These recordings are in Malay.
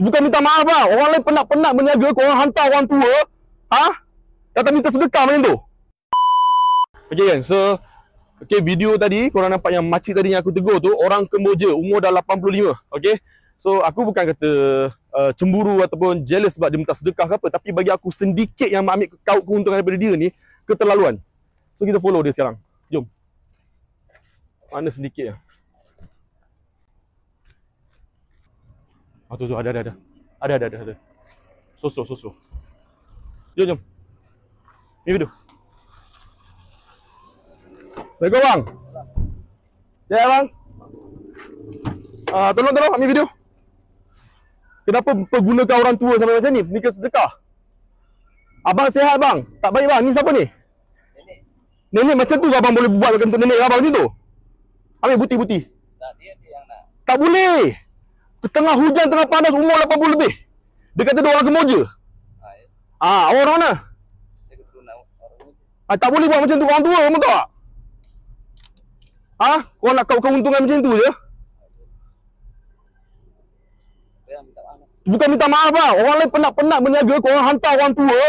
Bukan minta maaf bang. Orang lain penat-penat berniaga, korang hantar orang tua. Ha? Datang minta sedekah macam tu. Okay kan, so okay, video tadi korang nampak yang makcik tadi yang aku tegur tu orang Kemboja, umur dah 85. Okay, so aku bukan kata cemburu ataupun jealous sebab dia minta sedekah ke apa, tapi bagi aku sedikit yang ambil keuntungan daripada dia ni keterlaluan. So kita follow dia sekarang. Jom. Mana sedikit ya. Tu ada. Ada. So. Jom. Ni video. Assalamualaikum bang. Ya bang. Tolong ambil video. Kenapa pergunakan orang tua sampai macam ni? Nikah sedekah. Abang sihat bang? Tak baik bang. Ni siapa ni? Nenek macam tu abang boleh buat untuk nenek abang macam tu? Ambil buti-buti. Tak, dia yang nak. Tak boleh. Tengah hujan, tengah panas, umur 80 lebih. Dia kata dia orang Kemboja. Orang mana? Dia keturunan orang. Tak boleh buat macam tu orang tua, kamu tahu tak? Korang nak keuntungan macam tu je? Dia minta maaf. Bukan minta maaf bang. Orang lain penat-penat berniaga, korang hantar orang tua.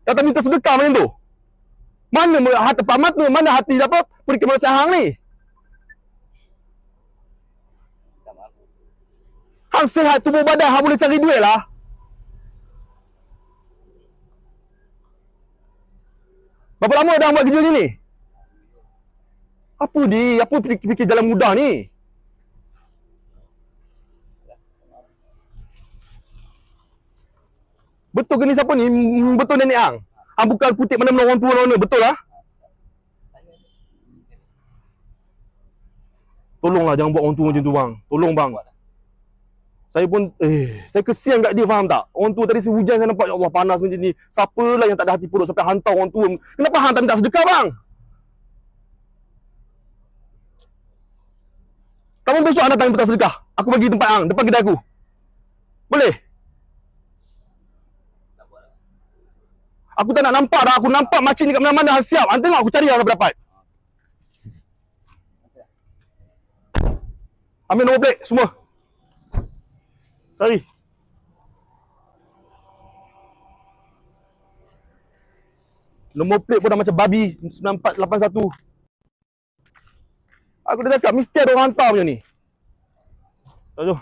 Datang minta sedekah macam tu. Mana hati mata, mana hati apa? Perikemanusiaan hang ni? Minta maaf. Hang sihat tubuh badan, hang boleh cari duit lah. Berapa lama dah buat kerja ni? Apa ni? Apa fikir jalan mudah ni? Betul ke ni siapa ni? Betul nenek hang? Hang bukan kutip mana-mana orang tua mana? Betul lah? Tolonglah jangan buat orang tua macam tu bang. Tolong bang. Saya pun saya kesian kat dia, faham tak? Orang tua tadi sehujan saya nampak, ya Allah panas macam ni. Siapalah yang tak ada hati purut sampai hantar orang tua. Kenapa hang tak minta sedekah bang? Kamu besok hang datang minta sedekah. Aku bagi tempat hang depan kedai aku. Boleh? Aku tak nak nampak dah. Aku nampak makcik ni kat mana-mana hang siap. Hang tengok aku cari hang dapat. Ambil nombor plate semua. Cari. Nombor plate pun dah macam babi 9481. Aku dah cakap mesti ada orang hantar macam ni. Jom,